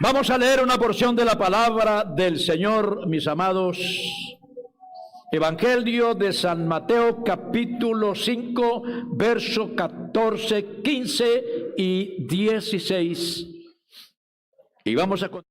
Vamos a leer una porción de la palabra del Señor, mis amados. Evangelio de San Mateo, capítulo 5, verso 14, 15 y 16. Y vamos a continuar.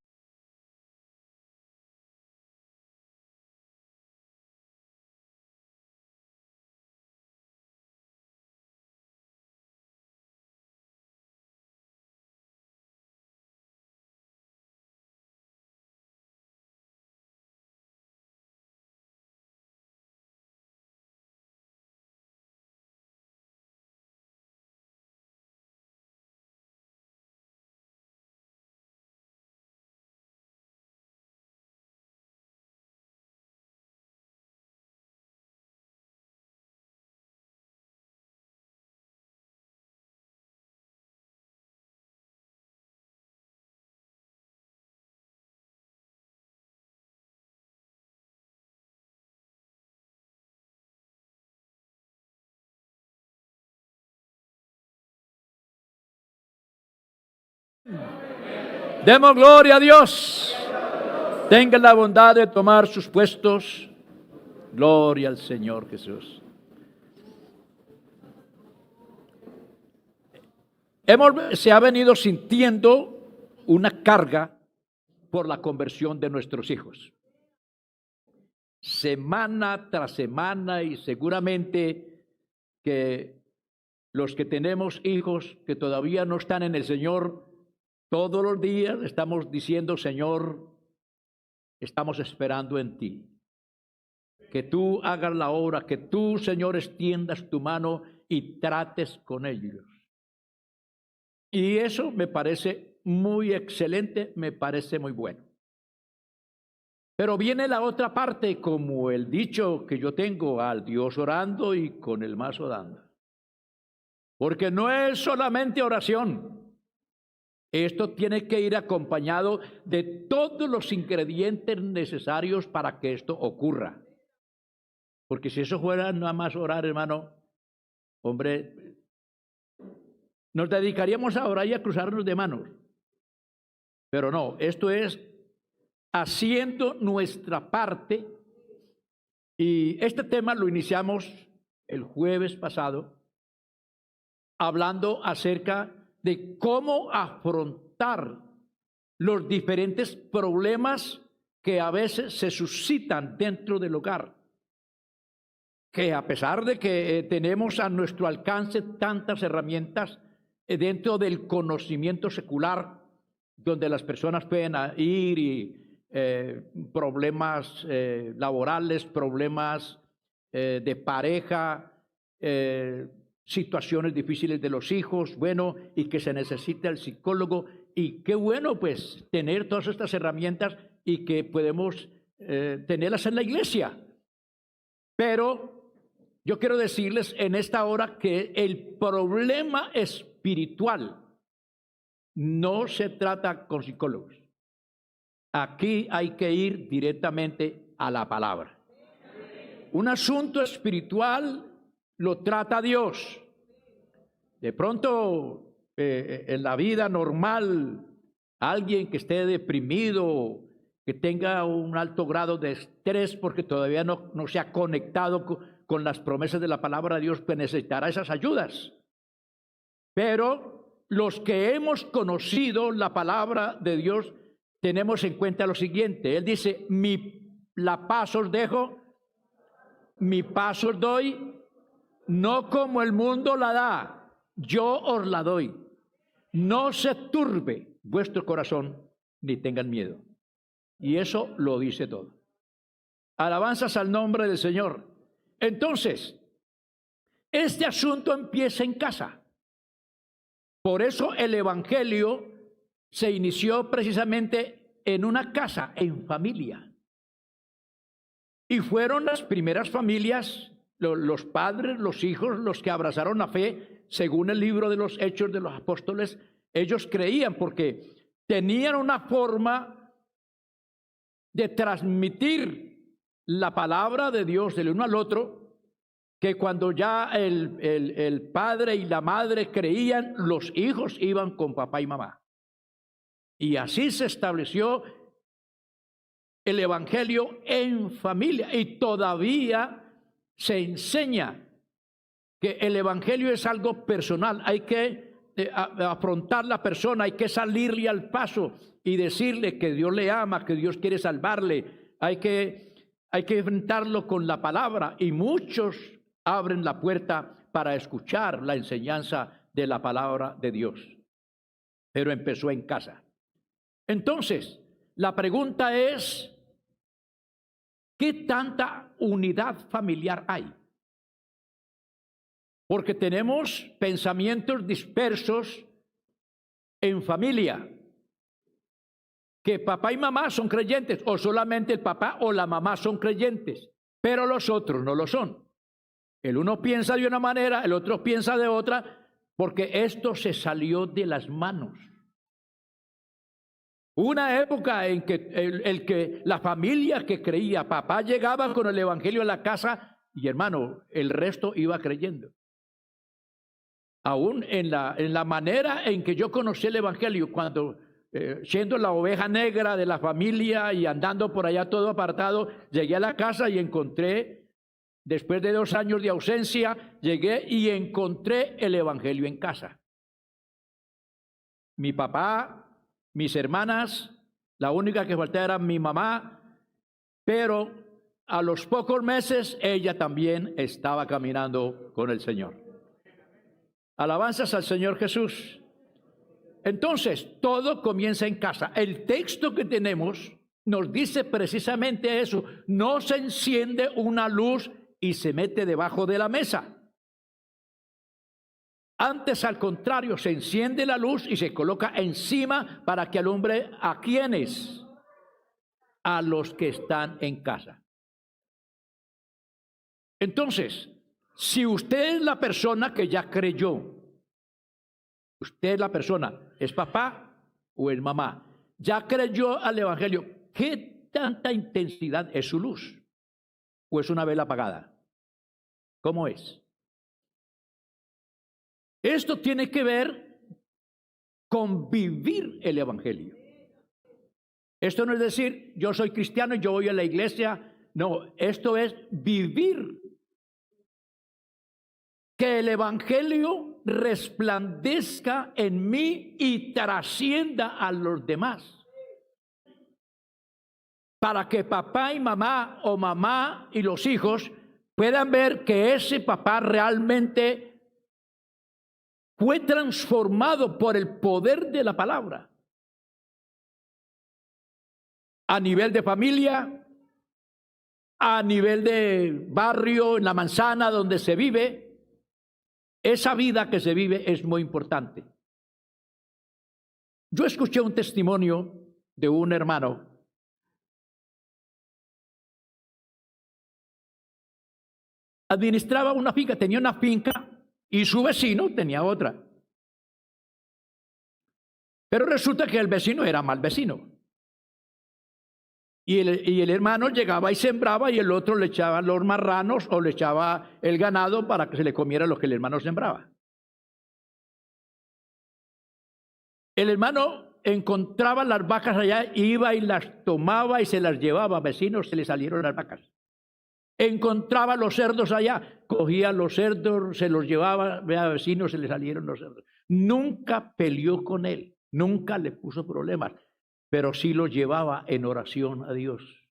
Demos gloria a Dios. Tengan la bondad de tomar sus puestos. Gloria al Señor Jesús. Se ha venido sintiendo una carga por la conversión de nuestros hijos. Semana tras semana, y seguramente que los que tenemos hijos que todavía no están en el Señor, todos los días estamos diciendo: Señor, estamos esperando en ti. Que tú hagas la obra, que tú, Señor, extiendas tu mano y trates con ellos. Y eso me parece muy excelente, me parece muy bueno. Pero viene la otra parte, como el dicho que yo tengo: al Dios orando y con el mazo dando. Porque no es solamente oración. Esto tiene que ir acompañado de todos los ingredientes necesarios para que esto ocurra. Porque si eso fuera nada más orar, hermano, hombre, nos dedicaríamos a orar y a cruzarnos de manos. Pero no, esto es haciendo nuestra parte. Y este tema lo iniciamos el jueves pasado, hablando acerca de cómo afrontar los diferentes problemas que a veces se suscitan dentro del hogar. Que a pesar de que tenemos a nuestro alcance tantas herramientas dentro del conocimiento secular, donde las personas pueden ir y problemas laborales, problemas de pareja, situaciones difíciles de los hijos, bueno, y que se necesita el psicólogo, y qué bueno pues tener todas estas herramientas y que podemos tenerlas en la iglesia. Pero yo quiero decirles en esta hora que el problema espiritual no se trata con psicólogos. Aquí hay que ir directamente a la palabra. Un asunto espiritual lo trata Dios. De pronto, en la vida normal, alguien que esté deprimido, que tenga un alto grado de estrés porque todavía no se ha conectado con las promesas de la palabra de Dios, pues necesitará esas ayudas. Pero los que hemos conocido la palabra de Dios, tenemos en cuenta lo siguiente. Él dice: la paz os dejo, mi paz os doy, no como el mundo la da, yo os la doy. No se turbe vuestro corazón, ni tengan miedo. Y eso lo dice todo. Alabanzas al nombre del Señor. Entonces, este asunto empieza en casa. Por eso el Evangelio se inició precisamente en una casa, en familia. Y fueron las primeras familias, los padres, los hijos, los que abrazaron la fe, según el libro de los Hechos de los Apóstoles. Ellos creían porque tenían una forma de transmitir la palabra de Dios del uno al otro, que cuando ya el padre y la madre creían, los hijos iban con papá y mamá. Y así se estableció el evangelio en familia. Y todavía se enseña que el evangelio es algo personal. Hay que afrontar la persona, hay que salirle al paso y decirle que Dios le ama, que Dios quiere salvarle. Hay que enfrentarlo con la palabra, y muchos abren la puerta para escuchar la enseñanza de la palabra de Dios. Pero empezó en casa. Entonces, la pregunta es, ¿qué tanta unidad familiar hay? Porque tenemos pensamientos dispersos en familia. Que papá y mamá son creyentes, o solamente el papá o la mamá son creyentes, pero los otros no lo son. El uno piensa de una manera, el otro piensa de otra, porque esto se salió de las manos. Una época en que la familia que creía, papá llegaba con el evangelio a la casa y hermano, el resto iba creyendo. Aún en la manera en que yo conocí el evangelio, cuando siendo la oveja negra de la familia y andando por allá todo apartado, llegué a la casa y encontré, después de 2 años de ausencia, llegué y encontré el evangelio en casa. Mi papá, mis hermanas, la única que faltaba era mi mamá, pero a los pocos meses ella también estaba caminando con el Señor. Alabanzas al Señor Jesús. Entonces, todo comienza en casa. El texto que tenemos nos dice precisamente eso. No se enciende una luz y se mete debajo de la mesa. Antes, al contrario, se enciende la luz y se coloca encima para que alumbre ¿a quiénes? A los que están en casa. Entonces, si usted es la persona que ya creyó, usted es la persona, ¿es papá o es mamá? Ya creyó al evangelio, ¿qué tanta intensidad es su luz? ¿O es una vela apagada? ¿Cómo es? Esto tiene que ver con vivir el evangelio. Esto no es decir, yo soy cristiano y yo voy a la iglesia. No, esto es vivir. Que el evangelio resplandezca en mí y trascienda a los demás. Para que papá y mamá, o mamá y los hijos, puedan ver que ese papá realmente fue transformado por el poder de la palabra. A nivel de familia, a nivel de barrio, en la manzana donde se vive. Esa vida que se vive es muy importante. Yo escuché un testimonio de un hermano administraba una finca, tenía una finca y su vecino tenía otra. Pero resulta que el vecino era mal vecino. Y el hermano llegaba y sembraba y el otro le echaba los marranos o le echaba el ganado para que se le comiera lo que el hermano sembraba. El hermano encontraba las vacas allá, iba y las tomaba y se las llevaba. Vecinos, se le salieron las vacas. Encontraba los cerdos allá, cogía los cerdos, se los llevaba, vea, vecinos, se le salieron los cerdos. Nunca peleó con él, nunca le puso problemas, pero sí los llevaba en oración a Dios.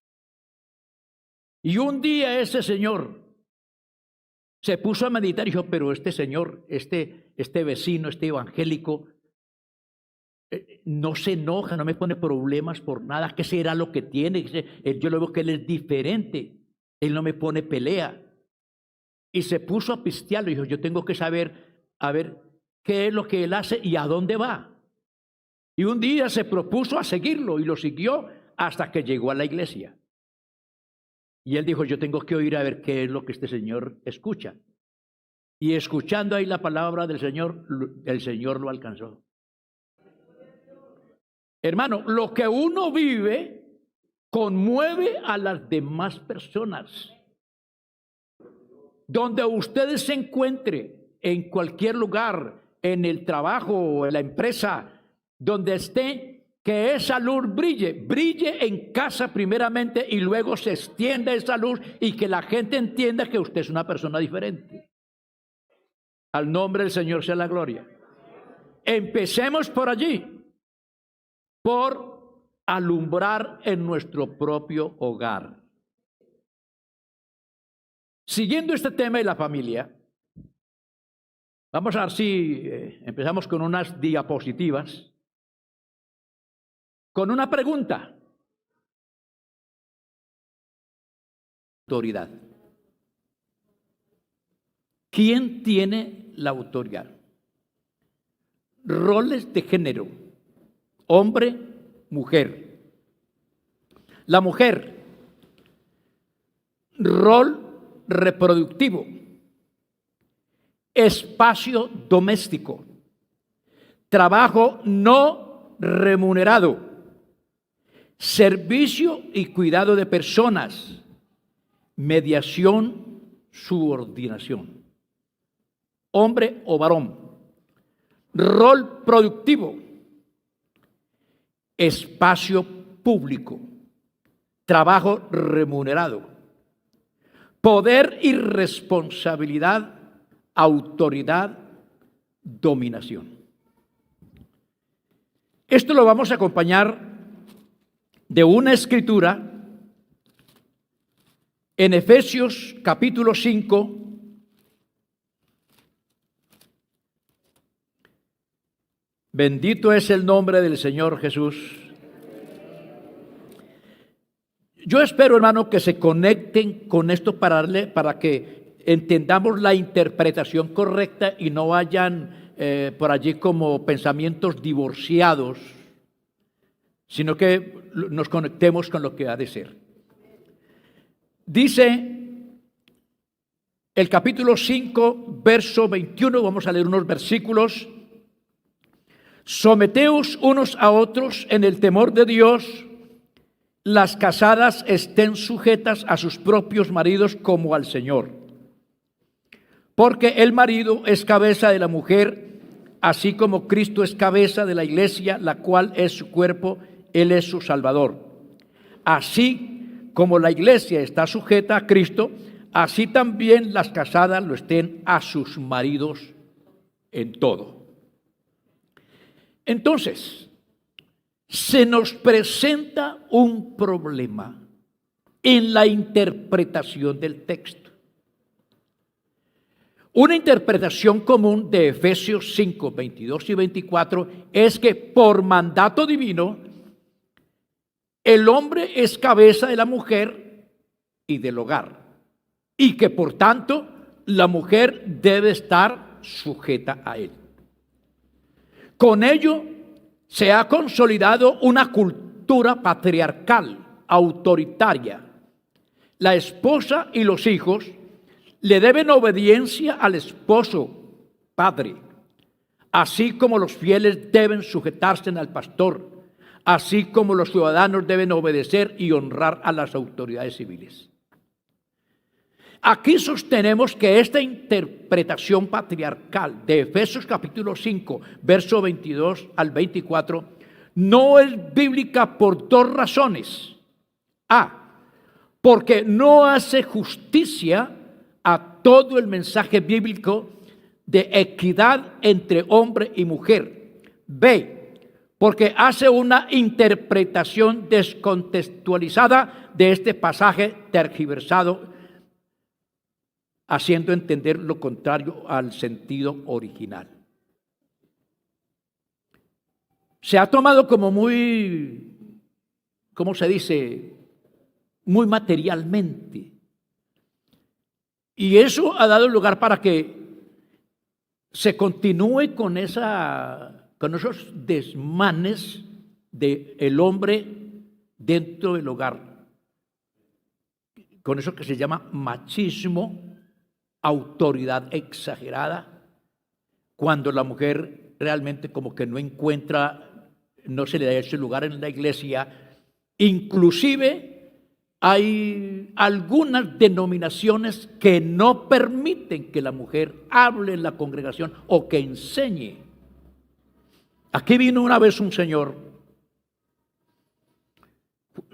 Y un día ese señor se puso a meditar y dijo, pero este señor, este vecino, este evangélico, no se enoja, no me pone problemas por nada. ¿Qué será lo que tiene? Yo lo veo que él es diferente. Él no me pone pelea. Y se puso a pistearlo y dijo, yo tengo que saber, a ver, qué es lo que él hace y a dónde va. Y un día se propuso a seguirlo y lo siguió hasta que llegó a la iglesia. Y él dijo, yo tengo que oír a ver qué es lo que este señor escucha. Y escuchando ahí la palabra del Señor, el Señor lo alcanzó. Hermano, lo que uno vive conmueve a las demás personas. Donde usted se encuentre, en cualquier lugar, en el trabajo o en la empresa, donde esté, que esa luz brille en casa primeramente y luego se extienda esa luz y que la gente entienda que usted es una persona diferente. Al nombre del Señor sea la gloria. Empecemos por allí, por alumbrar en nuestro propio hogar. Siguiendo este tema de la familia, vamos a ver si empezamos con unas diapositivas, con una pregunta. Autoridad. ¿Quién tiene la autoridad? Roles de género, hombre, mujer. La mujer, rol reproductivo, espacio doméstico, trabajo no remunerado, servicio y cuidado de personas, mediación, subordinación. Hombre o varón. Rol productivo, espacio público, trabajo remunerado, poder y responsabilidad, autoridad, dominación. Esto lo vamos a acompañar de una escritura en Efesios capítulo 5, bendito es el nombre del Señor Jesús. Yo espero, hermano, que se conecten con esto para que entendamos la interpretación correcta y no vayan por allí como pensamientos divorciados, sino que nos conectemos con lo que ha de ser. Dice el capítulo 5, verso 21, vamos a leer unos versículos. Someteos unos a otros en el temor de Dios. Las casadas estén sujetas a sus propios maridos como al Señor. Porque el marido es cabeza de la mujer, así como Cristo es cabeza de la iglesia, la cual es su cuerpo, Él es su Salvador. Así como la iglesia está sujeta a Cristo, así también las casadas lo estén a sus maridos en todo. Entonces, se nos presenta un problema en la interpretación del texto. Una interpretación común de Efesios 5, 22 y 24 es que por mandato divino, el hombre es cabeza de la mujer y del hogar, y que por tanto la mujer debe estar sujeta a él. Con ello se ha consolidado una cultura patriarcal, autoritaria. La esposa y los hijos le deben obediencia al esposo, padre, así como los fieles deben sujetarse al pastor, así como los ciudadanos deben obedecer y honrar a las autoridades civiles. Aquí sostenemos que esta interpretación patriarcal de Efesios capítulo 5, verso 22 al 24, no es bíblica por dos razones. Porque no hace justicia a todo el mensaje bíblico de equidad entre hombre y mujer. B, porque hace una interpretación descontextualizada de este pasaje tergiversado, haciendo entender lo contrario al sentido original. Se ha tomado como muy, ¿cómo se dice? Muy materialmente. Y eso ha dado lugar para que se continúe con esos desmanes del hombre dentro del hogar. Con eso que se llama machismo, autoridad exagerada, cuando la mujer realmente como que no encuentra, no se le da ese lugar en la iglesia. Inclusive hay algunas denominaciones que no permiten que la mujer hable en la congregación o que enseñe. Aquí vino una vez un señor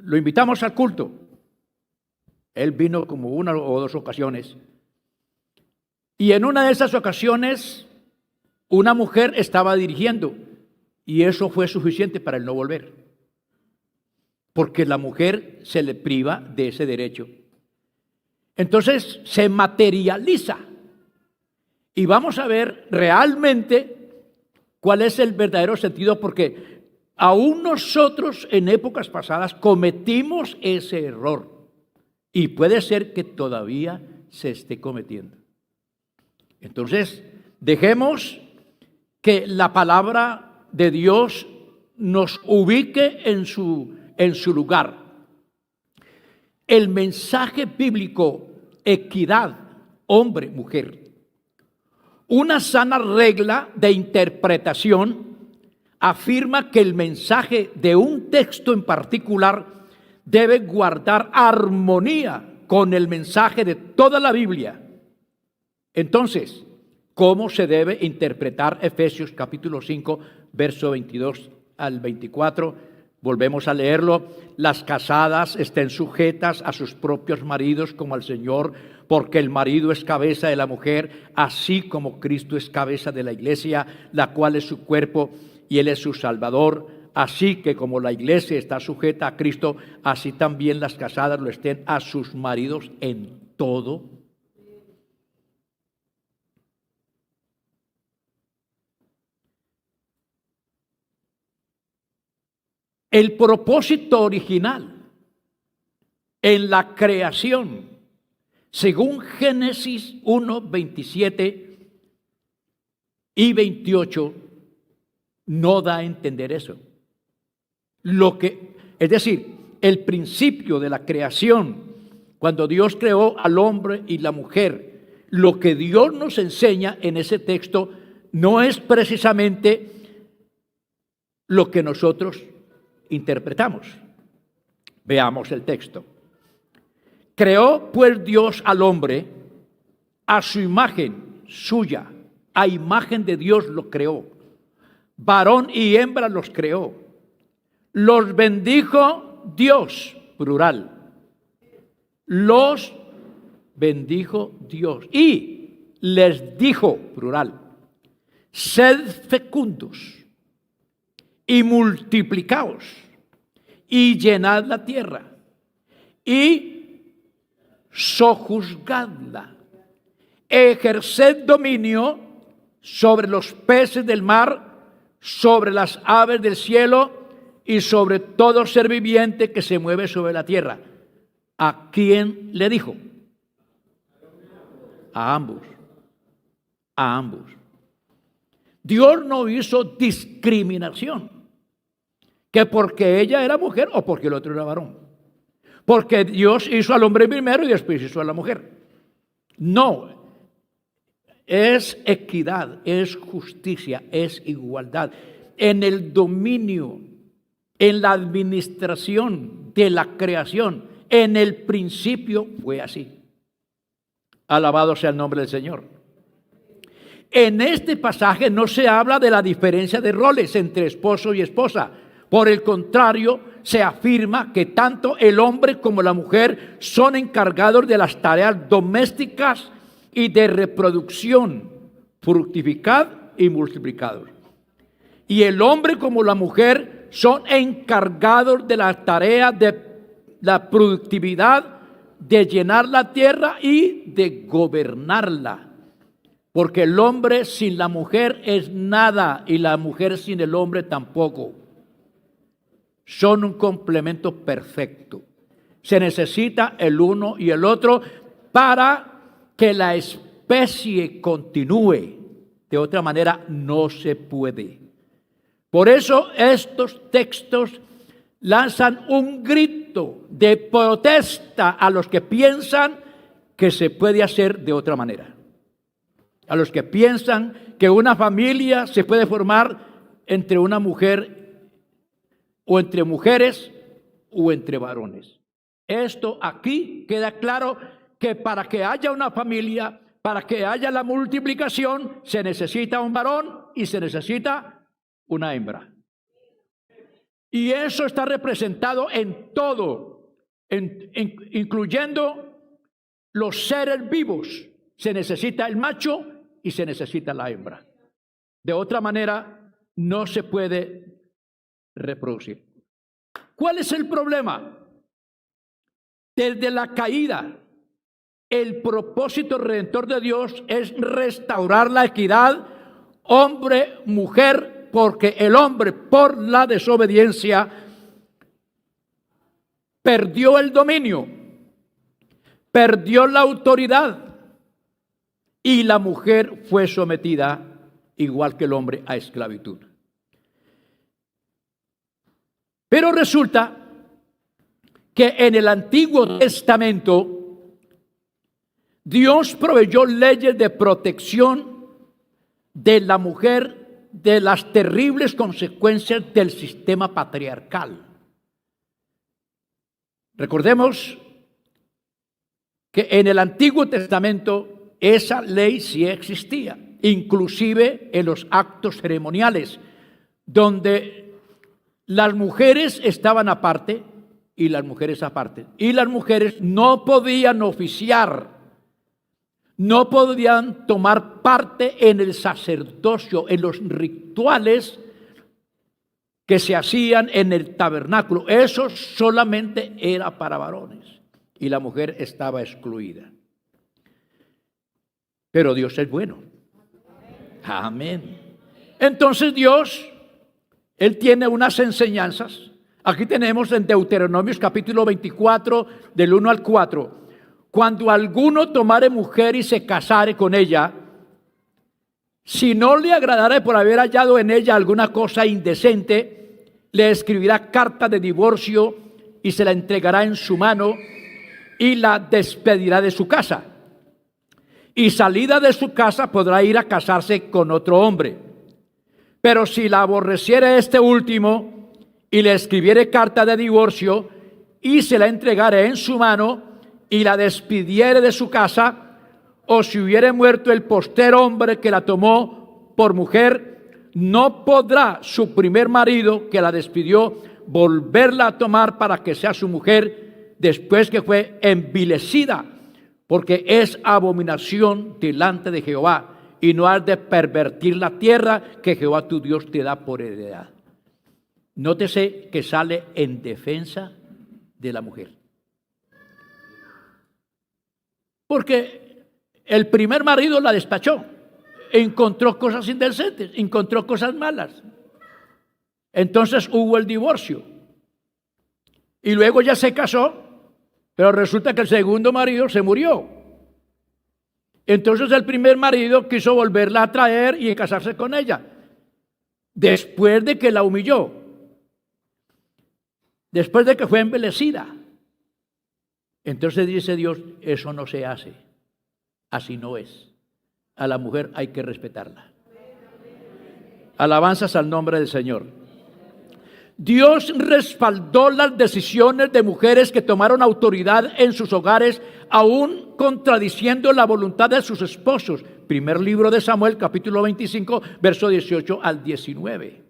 lo invitamos al culto. Él vino como una o dos ocasiones. Y en una de esas ocasiones, una mujer estaba dirigiendo. Y eso fue suficiente para él no volver. Porque la mujer se le priva de ese derecho. Entonces se materializa. Y vamos a ver realmente cuál es el verdadero sentido, porque aún nosotros en épocas pasadas cometimos ese error. Y puede ser que todavía se esté cometiendo. Entonces, dejemos que la palabra de Dios nos ubique en su lugar. El mensaje bíblico, equidad, hombre, mujer. Una sana regla de interpretación afirma que el mensaje de un texto en particular debe guardar armonía con el mensaje de toda la Biblia. Entonces, ¿cómo se debe interpretar Efesios capítulo 5, verso 22 al 24? Volvemos a leerlo. Las casadas estén sujetas a sus propios maridos como al Señor, porque el marido es cabeza de la mujer, así como Cristo es cabeza de la iglesia, la cual es su cuerpo y Él es su Salvador. Así que como la iglesia está sujeta a Cristo, así también las casadas lo estén a sus maridos en todo. El propósito original en la creación, según Génesis 1, 27 y 28, no da a entender eso. Es decir, el principio de la creación, cuando Dios creó al hombre y la mujer, lo que Dios nos enseña en ese texto no es precisamente lo que nosotros interpretamos. Veamos el texto. Creó pues Dios al hombre a su imagen suya, a imagen de Dios lo creó. Varón y hembra los creó. Los bendijo Dios, plural. Los bendijo Dios y les dijo, plural, sed fecundos y multiplicaos y llenad la tierra y sojuzgadla, ejerced dominio sobre los peces del mar, sobre las aves del cielo y sobre todo ser viviente que se mueve sobre la tierra. ¿A quién le dijo? A ambos. A ambos. Dios no hizo discriminación, que porque ella era mujer o porque el otro era varón. Porque Dios hizo al hombre primero y después hizo a la mujer. No, es equidad, es justicia, es igualdad. En el dominio, en la administración de la creación, en el principio fue así. Alabado sea el nombre del Señor. En este pasaje no se habla de la diferencia de roles entre esposo y esposa. Por el contrario, se afirma que tanto el hombre como la mujer son encargados de las tareas domésticas y de reproducción, fructificad y multiplicados. Y el hombre como la mujer son encargados de la tarea de la productividad, de llenar la tierra y de gobernarla. Porque el hombre sin la mujer es nada y la mujer sin el hombre tampoco. Son un complemento perfecto. Se necesita el uno y el otro para que la especie continúe. De otra manera no se puede. Por eso estos textos lanzan un grito de protesta a los que piensan que se puede hacer de otra manera. A los que piensan que una familia se puede formar entre una mujer o entre mujeres o entre varones. Esto aquí queda claro que para que haya una familia, para que haya la multiplicación, se necesita un varón y se necesita una hembra. Y eso está representado en todo, incluyendo los seres vivos. Se necesita el macho y se necesita la hembra. De otra manera, no se puede reproducir. ¿Cuál es el problema? Desde la caída, el propósito redentor de Dios es restaurar la equidad hombre-mujer, porque el hombre, por la desobediencia, perdió el dominio, perdió la autoridad, y la mujer fue sometida, igual que el hombre, a esclavitud. Pero resulta que en el Antiguo Testamento Dios proveyó leyes de protección de la mujer de las terribles consecuencias del sistema patriarcal. Recordemos que en el Antiguo Testamento esa ley sí existía, inclusive en los actos ceremoniales, donde las mujeres estaban aparte y las mujeres aparte. Y las mujeres no podían oficiar, no podían tomar parte en el sacerdocio, en los rituales que se hacían en el tabernáculo. Eso solamente era para varones y la mujer estaba excluida. Pero Dios es bueno. Amén. Entonces Dios, Él tiene unas enseñanzas. Aquí tenemos en Deuteronomios capítulo 24, del 1 al 4. Cuando alguno tomare mujer y se casare con ella, si no le agradare por haber hallado en ella alguna cosa indecente, le escribirá carta de divorcio y se la entregará en su mano y la despedirá de su casa. Y salida de su casa podrá ir a casarse con otro hombre. Pero si la aborreciere este último y le escribiere carta de divorcio y se la entregare en su mano y la despidiere de su casa, o si hubiere muerto el postrer hombre que la tomó por mujer, no podrá su primer marido que la despidió volverla a tomar para que sea su mujer después que fue envilecida, porque es abominación delante de Jehová, y no has de pervertir la tierra que Jehová tu Dios te da por heredad. Nótese que sale en defensa de la mujer. Porque el primer marido la despachó, encontró cosas indecentes, encontró cosas malas. Entonces hubo el divorcio. Y luego ya se casó, pero resulta que el segundo marido se murió. Entonces el primer marido quiso volverla a traer y casarse con ella, después de que la humilló, después de que fue envilecida. Entonces dice Dios, eso no se hace, así no es. A la mujer hay que respetarla. Alabanzas al nombre del Señor. Dios respaldó las decisiones de mujeres que tomaron autoridad en sus hogares, aún contradiciendo la voluntad de sus esposos. Primer libro de Samuel, capítulo 25, verso 18 al 19.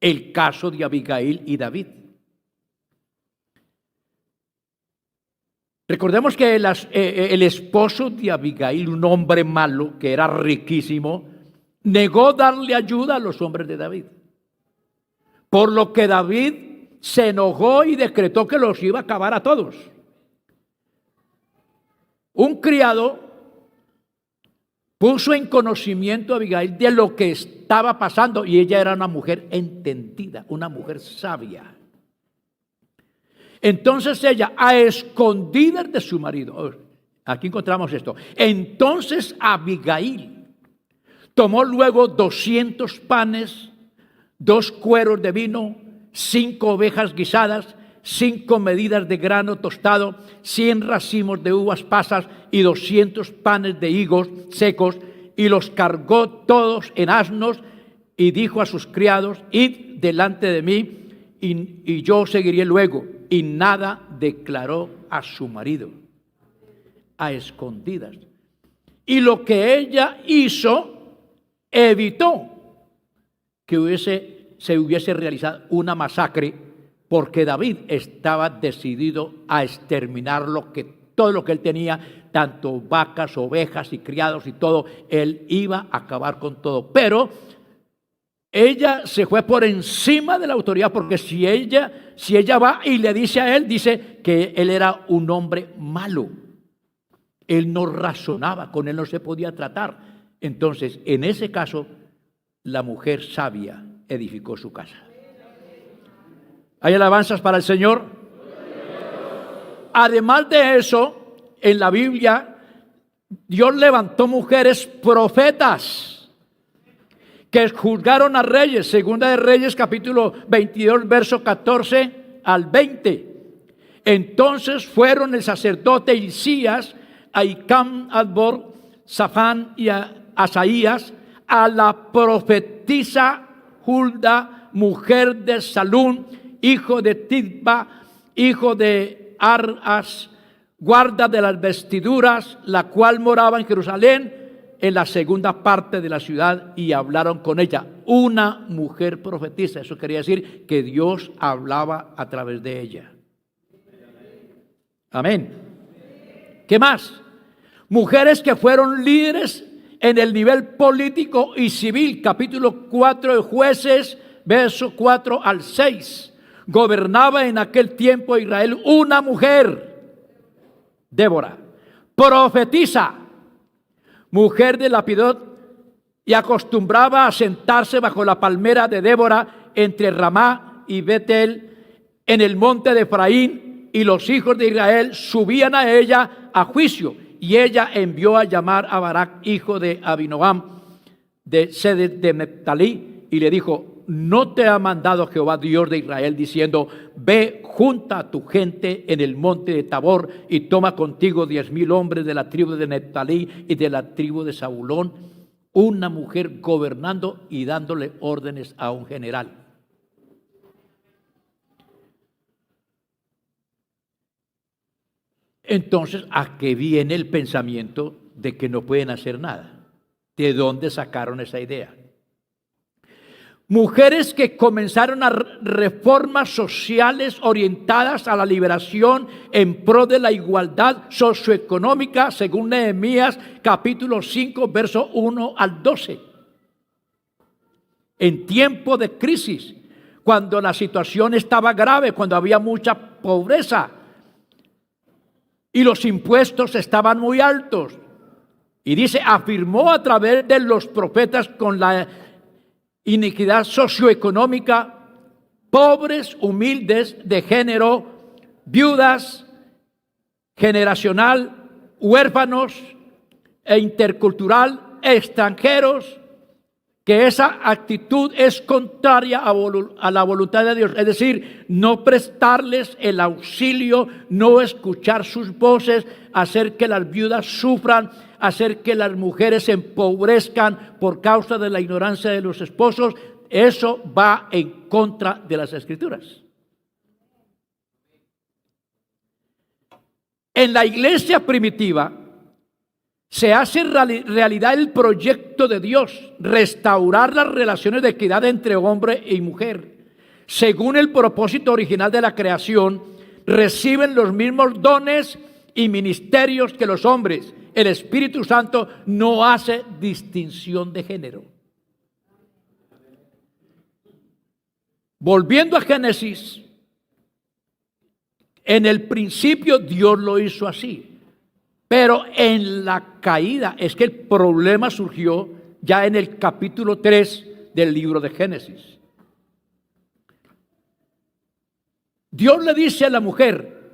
El caso de Abigail y David. Recordemos que el esposo de Abigail, un hombre malo que era riquísimo, negó darle ayuda a los hombres de David. Por lo que David se enojó y decretó que los iba a acabar a todos. Un criado puso en conocimiento a Abigail de lo que estaba pasando, y ella era una mujer entendida, una mujer sabia. Entonces ella, a escondidas de su marido, aquí encontramos esto. Entonces Abigail tomó luego 200 panes, 2 cueros de vino, 5 ovejas guisadas, 5 medidas de grano tostado, 100 racimos de uvas pasas y 200 panes de higos secos, y los cargó todos en asnos, y dijo a sus criados: id delante de mí, y yo seguiré luego. Y nada declaró a su marido, a escondidas. Y lo que ella hizo evitó que se hubiese realizado una masacre porque David estaba decidido a exterminar todo lo que él tenía, tanto vacas, ovejas y criados y todo. Él iba a acabar con todo. Pero ella se fue por encima de la autoridad, porque si ella va y le dice a él, dice que él era un hombre malo. Él no razonaba, con él no se podía tratar. Entonces, en ese caso, la mujer sabia edificó su casa. ¿Hay alabanzas para el Señor? Además de eso, en la Biblia, Dios levantó mujeres profetas que juzgaron a reyes. Segunda de Reyes, capítulo 22, verso 14 al 20. Entonces fueron el sacerdote Hilcías, Ahicam, Adbor, Safán y Asaías, a la profetisa Hulda, mujer de Salún, hijo de Tibba, hijo de Arás, guarda de las vestiduras, la cual moraba en Jerusalén, en la segunda parte de la ciudad, y hablaron con ella. Una mujer profetisa. Eso quería decir que Dios hablaba a través de ella. Amén. ¿Qué más? Mujeres que fueron líderes en el nivel político y civil. Capítulo 4 de Jueces, verso 4 al 6. Gobernaba en aquel tiempo Israel una mujer, Débora, profetisa, mujer de Lapidot, y acostumbraba a sentarse bajo la palmera de Débora entre Ramá y Betel en el monte de Efraín, y los hijos de Israel subían a ella a juicio. Y ella envió a llamar a Barak, hijo de Abinoam, de Sedes de Neftalí, y le dijo: ¿no te ha mandado Jehová Dios de Israel diciendo: ve, junta a tu gente en el monte de Tabor y toma contigo 10,000 hombres de la tribu de Neftalí y de la tribu de Zabulón? Una mujer gobernando y dándole órdenes a un general. Entonces, ¿a qué viene el pensamiento de que no pueden hacer nada? ¿De dónde sacaron esa idea? Mujeres que comenzaron a reformas sociales orientadas a la liberación en pro de la igualdad socioeconómica, según Nehemías capítulo 5, verso 1 al 12. En tiempo de crisis, cuando la situación estaba grave, cuando había mucha pobreza y los impuestos estaban muy altos. Y dice, afirmó a través de los profetas con la iniquidad socioeconómica, pobres, humildes, de género, viudas, generacional, huérfanos e intercultural, extranjeros, que esa actitud es contraria a la voluntad de Dios. Es decir, no prestarles el auxilio, no escuchar sus voces, hacer que las viudas sufran, hacer que las mujeres se empobrezcan por causa de la ignorancia de los esposos. Eso va en contra de las Escrituras. En la iglesia primitiva se hace realidad el proyecto de Dios, restaurar las relaciones de equidad entre hombre y mujer. Según el propósito original de la creación, reciben los mismos dones y ministerios que los hombres. El Espíritu Santo no hace distinción de género. Volviendo a Génesis, en el principio Dios lo hizo así. Pero en la caída, es que el problema surgió ya en el capítulo 3 del libro de Génesis. Dios le dice a la mujer: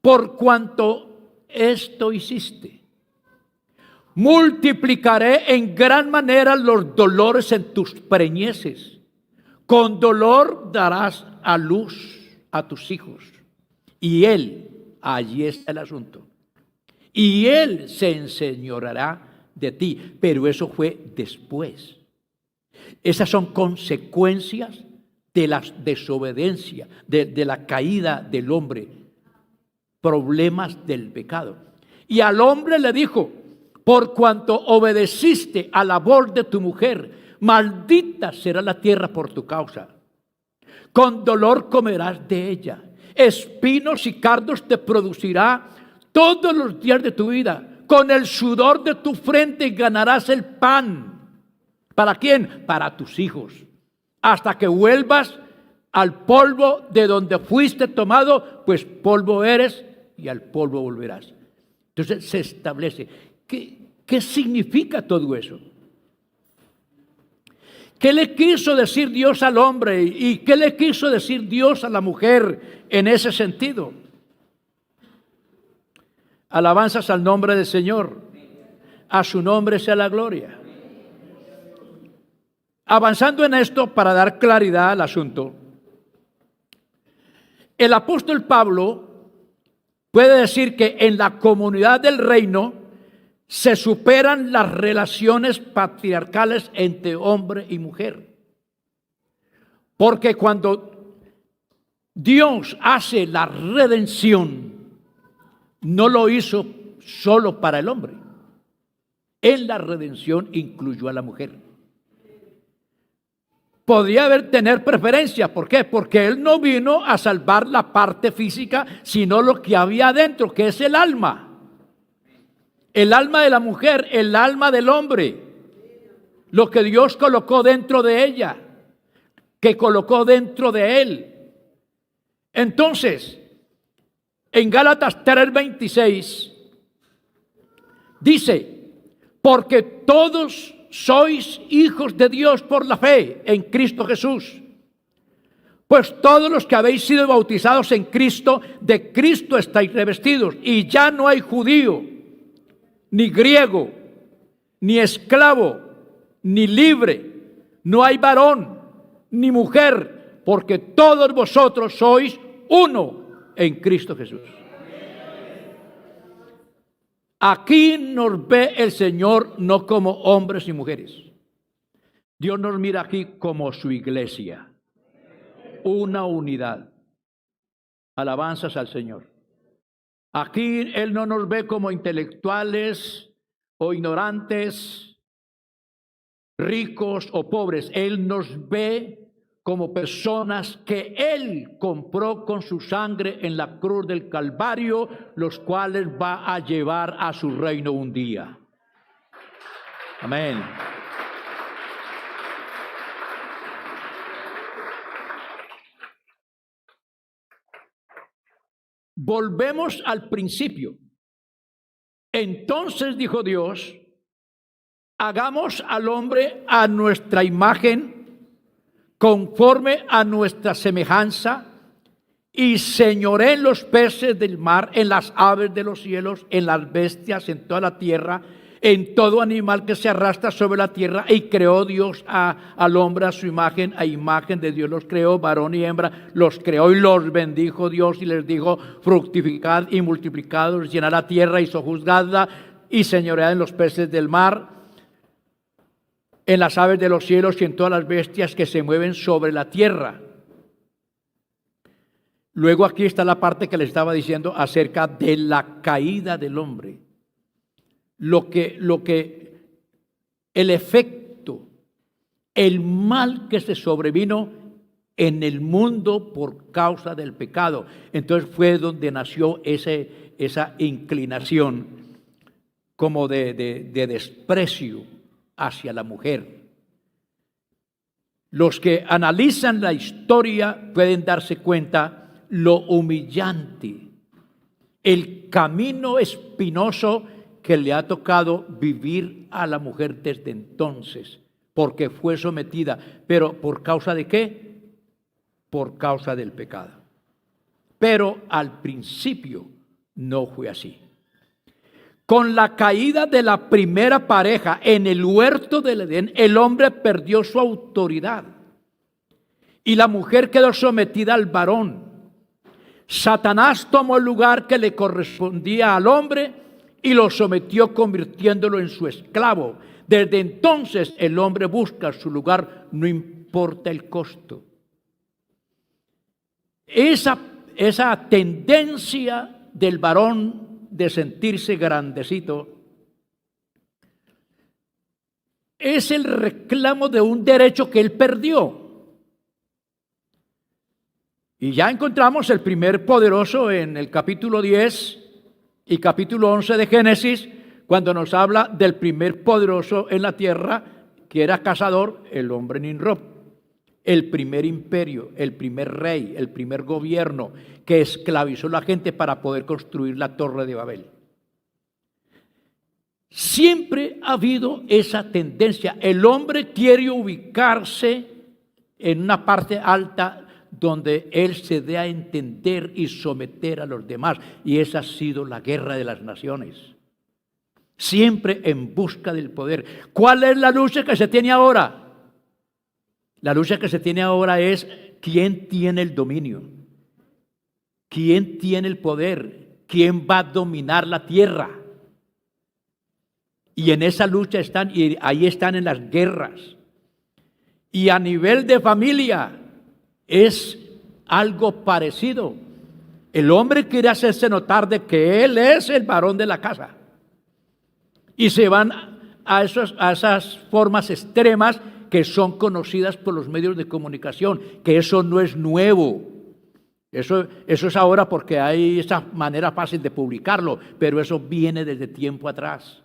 por cuanto esto hiciste, multiplicaré en gran manera los dolores en tus preñeces. Con dolor darás a luz a tus hijos. Y él, allí está el asunto, y él se enseñoreará de ti. Pero eso fue después. Esas son consecuencias de la desobediencia, de la caída del hombre, problemas del pecado. Y al hombre le dijo: por cuanto obedeciste a la voz de tu mujer, maldita será la tierra por tu causa. con dolor comerás de ella. Espinos y cardos te producirá todos los días de tu vida. Con el sudor de tu frente ganarás el pan. ¿Para quién? Para tus hijos. Hasta que vuelvas al polvo de donde fuiste tomado, pues polvo eres y al polvo volverás. Entonces se establece. ¿Qué significa todo eso? ¿Qué le quiso decir Dios al hombre y qué le quiso decir Dios a la mujer en ese sentido? Alabanzas al nombre del Señor. A su nombre sea la gloria. Avanzando en esto para dar claridad al asunto, el apóstol Pablo puede decir que en la comunidad del reino se superan las relaciones patriarcales entre hombre y mujer. Porque cuando Dios hace la redención, no lo hizo solo para el hombre. En la redención incluyó a la mujer. Podría tener preferencia. ¿Por qué? Porque Él no vino a salvar la parte física, sino lo que había adentro, que es el alma. El alma de la mujer, el alma del hombre. Lo que Dios colocó dentro de ella, que colocó dentro de él. Entonces, en Gálatas 3:26, dice, porque todos sois hijos de Dios por la fe en Cristo Jesús. Pues todos los que habéis sido bautizados en Cristo, de Cristo estáis revestidos. Y ya no hay judío, ni griego, ni esclavo, ni libre. No hay varón, ni mujer, porque todos vosotros sois uno en Cristo Jesús. Aquí nos ve el Señor no como hombres y mujeres. Dios nos mira aquí como su iglesia. Una unidad. Alabanzas al Señor. Aquí Él no nos ve como intelectuales o ignorantes, ricos o pobres. Él nos ve como personas que Él compró con su sangre en la cruz del Calvario, los cuales va a llevar a su reino un día. Amén. Volvemos al principio. Entonces dijo Dios, hagamos al hombre a nuestra imagen, conforme a nuestra semejanza, y señoré en los peces del mar, en las aves de los cielos, en las bestias, en toda la tierra, en todo animal que se arrastra sobre la tierra. Y creó Dios al hombre a su imagen, a imagen de Dios los creó, varón y hembra los creó, y los bendijo Dios y les dijo, fructificad y multiplicad, llenad la tierra y sojuzgadla, y señoread en los peces del mar, en las aves de los cielos y en todas las bestias que se mueven sobre la tierra. Luego aquí está la parte que le estaba diciendo acerca de la caída del hombre. El efecto, el mal que se sobrevino en el mundo por causa del pecado. Entonces fue donde nació esa inclinación como de desprecio hacia la mujer. Los que analizan la historia pueden darse cuenta lo humillante, el camino espinoso que le ha tocado vivir a la mujer desde entonces, porque fue sometida. ¿Pero por causa de qué? Por causa del pecado. Pero al principio no fue así. Con la caída de la primera pareja en el huerto del Edén, el hombre perdió su autoridad y la mujer quedó sometida al varón. Satanás tomó el lugar que le correspondía al hombre y lo sometió, convirtiéndolo en su esclavo. Desde entonces el hombre busca su lugar, no importa el costo. Esa tendencia del varón de sentirse grandecito es el reclamo de un derecho que él perdió. Y ya encontramos el primer poderoso en el capítulo 10 y capítulo 11 de Génesis, cuando nos habla del primer poderoso en la tierra, que era cazador, el hombre Nimrod. El primer imperio, el primer rey, el primer gobierno que esclavizó a la gente para poder construir la Torre de Babel. Siempre ha habido esa tendencia. El hombre quiere ubicarse en una parte alta donde él se dé a entender y someter a los demás. Y esa ha sido la guerra de las naciones. Siempre en busca del poder. ¿Cuál es la lucha que se tiene ahora? La lucha que se tiene ahora es quién tiene el dominio, quién tiene el poder, quién va a dominar la tierra. Y en esa lucha están, y ahí están en las guerras. Y a nivel de familia es algo parecido. El hombre quiere hacerse notar de que él es el varón de la casa. Y se van a esas formas extremas que son conocidas por los medios de comunicación, que eso no es nuevo. Eso es ahora porque hay esa manera fácil de publicarlo, pero eso viene desde tiempo atrás.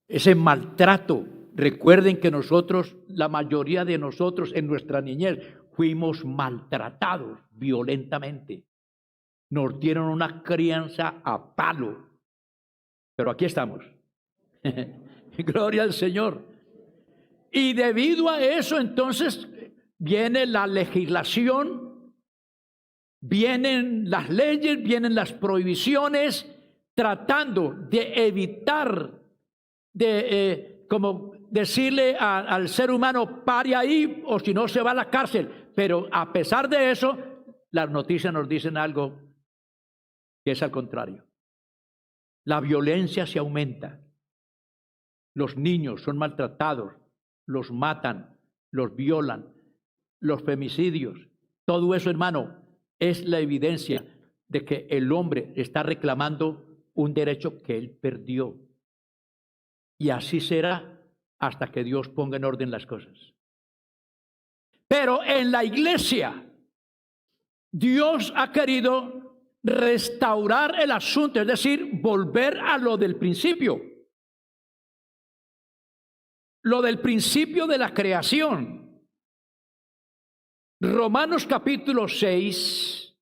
Ese maltrato. Recuerden que nosotros, la mayoría de nosotros en nuestra niñez, fuimos maltratados violentamente. Nos dieron una crianza a palo. Pero aquí estamos. Gloria al Señor. Y debido a eso, entonces, viene la legislación, vienen las leyes, vienen las prohibiciones, tratando de evitar, como decirle al ser humano, pare ahí, o si no se va a la cárcel. Pero a pesar de eso, las noticias nos dicen algo que es al contrario. La violencia se aumenta. Los niños son maltratados. Los matan, los violan, los femicidios. Todo eso, hermano, es la evidencia de que el hombre está reclamando un derecho que él perdió. Y así será hasta que Dios ponga en orden las cosas. Pero en la iglesia, Dios ha querido restaurar el asunto, es decir, volver a lo del principio. Lo del principio de la creación. Romanos capítulo 6,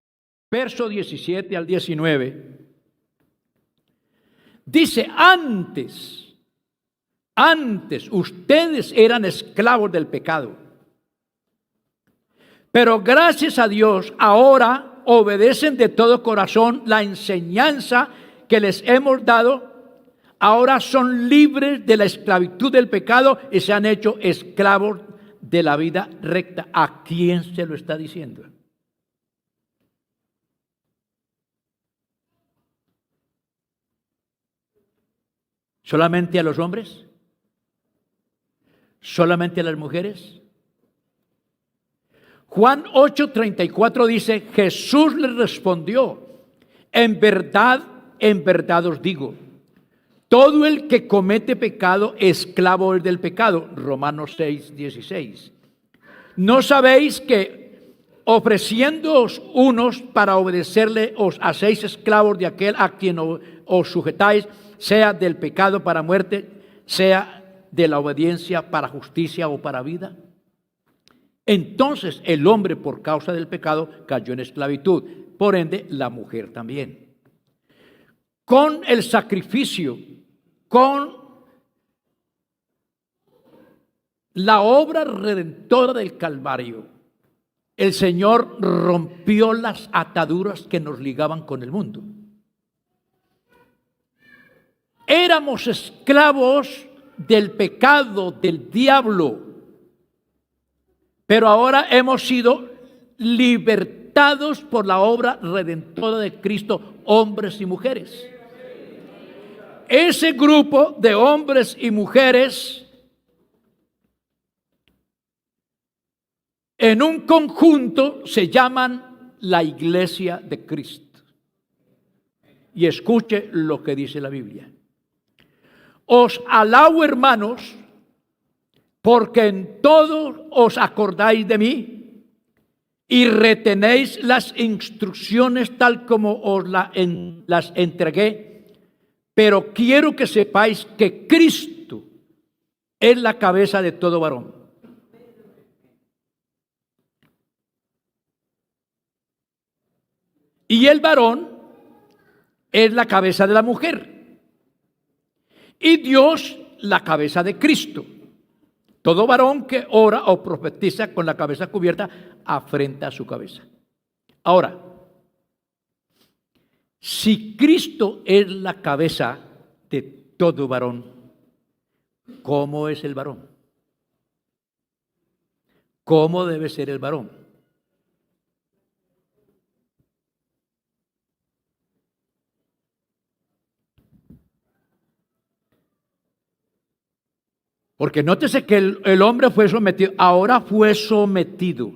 verso 17 al 19. Dice, antes ustedes eran esclavos del pecado. Pero gracias a Dios, ahora obedecen de todo corazón la enseñanza que les hemos dado. Ahora son libres de la esclavitud del pecado y se han hecho esclavos de la vida recta. ¿A quién se lo está diciendo? ¿Solamente a los hombres? ¿Solamente a las mujeres? Juan 8:34 dice, Jesús les respondió, en verdad os digo, todo el que comete pecado, esclavo es del pecado. Romanos 6:16. ¿No sabéis que ofreciéndoos unos para obedecerle, os hacéis esclavos de aquel a quien os sujetáis, sea del pecado para muerte, sea de la obediencia para justicia o para vida? Entonces el hombre por causa del pecado cayó en esclavitud, por ende la mujer también. Con el sacrificio, con la obra redentora del Calvario, el Señor rompió las ataduras que nos ligaban con el mundo. Éramos esclavos del pecado, del diablo, pero ahora hemos sido libertados por la obra redentora de Cristo, hombres y mujeres. Ese grupo de hombres y mujeres en un conjunto se llaman la Iglesia de Cristo. Y escuche lo que dice la Biblia. Os alabo, hermanos, porque en todo os acordáis de mí, y retenéis las instrucciones tal como os las entregué, pero quiero que sepáis que Cristo es la cabeza de todo varón. Y el varón es la cabeza de la mujer. Y Dios la cabeza de Cristo. Todo varón que ora o profetiza con la cabeza cubierta afrenta a su cabeza. Ahora, si Cristo es la cabeza de todo varón, ¿cómo es el varón? ¿Cómo debe ser el varón? Porque nótese que el hombre fue sometido, ahora fue sometido.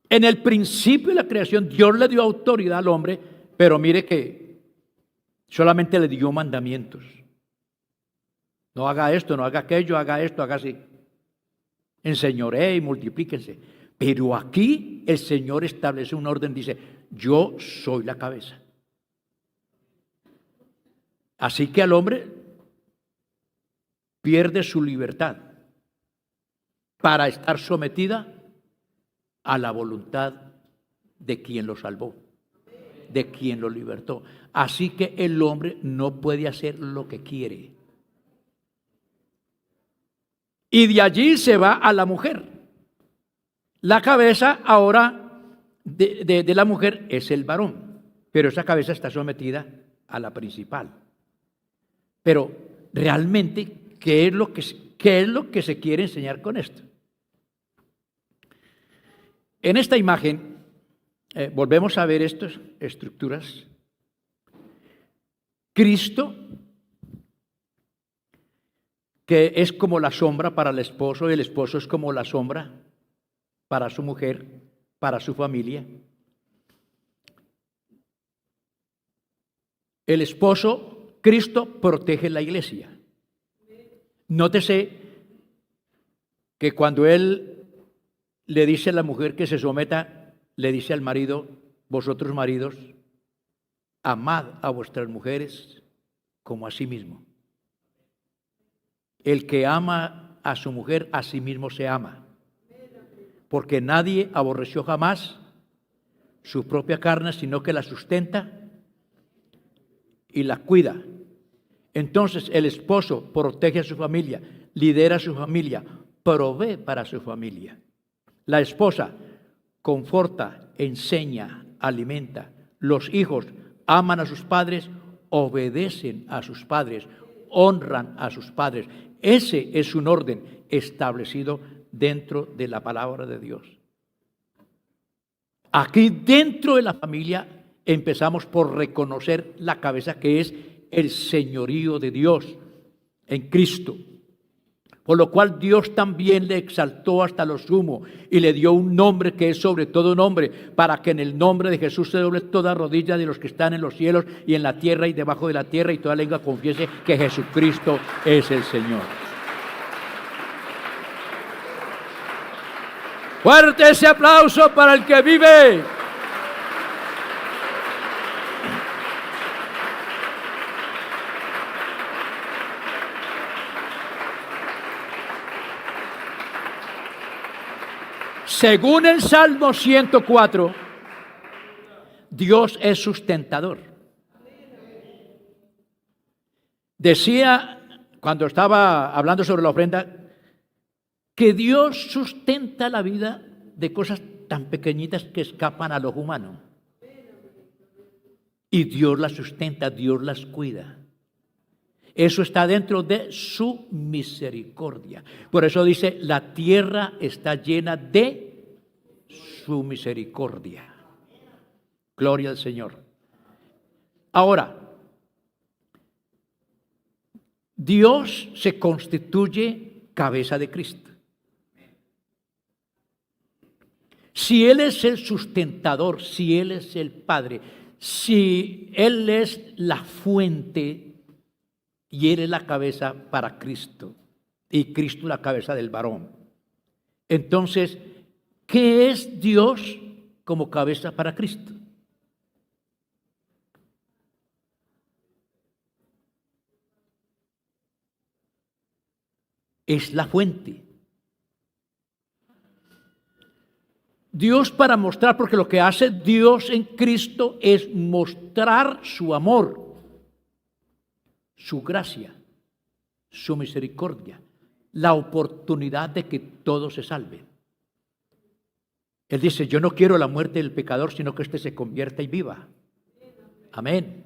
En el principio de la creación, Dios le dio autoridad al hombre, pero mire que solamente le dio mandamientos. No haga esto, no haga aquello, haga esto, haga así. Enseñoree y multiplíquense. Pero aquí el Señor establece un orden, dice, yo soy la cabeza. Así que al hombre pierde su libertad para estar sometida a la voluntad de quien lo salvó, de quien lo libertó. Así que el hombre no puede hacer lo que quiere. Y de allí se va a la mujer. La cabeza ahora de la mujer es el varón, pero esa cabeza está sometida a la principal. Pero realmente, ¿qué es lo que se quiere enseñar con esto? En esta imagen, volvemos a ver estas estructuras. Cristo, que es como la sombra para el esposo, y el esposo es como la sombra para su mujer, para su familia. El esposo, Cristo, protege la iglesia. Nótese que cuando él le dice a la mujer que se someta, le dice al marido, vosotros maridos, amad a vuestras mujeres como a sí mismo. El que ama a su mujer, a sí mismo se ama. Porque nadie aborreció jamás su propia carne, sino que la sustenta y la cuida. Entonces el esposo protege a su familia, lidera a su familia, provee para su familia. La esposa conforta, enseña, alimenta. Los hijos aman a sus padres, obedecen a sus padres, honran a sus padres. Ese es un orden establecido dentro de la palabra de Dios. Aquí dentro de la familia empezamos por reconocer la cabeza que es el señorío de Dios en Cristo. Por lo cual Dios también le exaltó hasta lo sumo y le dio un nombre que es sobre todo nombre, para que en el nombre de Jesús se doble toda rodilla de los que están en los cielos y en la tierra y debajo de la tierra, y toda lengua confiese que Jesucristo es el Señor. Fuerte ese aplauso para el que vive. Según el Salmo 104, Dios es sustentador. Decía, cuando estaba hablando sobre la ofrenda, que Dios sustenta la vida de cosas tan pequeñitas que escapan al ojo humano. Y Dios las sustenta, Dios las cuida. Eso está dentro de su misericordia. Por eso dice, la tierra está llena de su misericordia. Gloria al Señor. Ahora, Dios se constituye cabeza de Cristo. Si Él es el sustentador, si Él es el Padre, si Él es la fuente y Él es la cabeza para Cristo y Cristo la cabeza del varón, entonces ¿qué es Dios como cabeza para Cristo? Es la fuente. Dios para mostrar, porque lo que hace Dios en Cristo es mostrar su amor, su gracia, su misericordia, la oportunidad de que todos se salven. Él dice, yo no quiero la muerte del pecador, sino que éste se convierta y viva. Amén.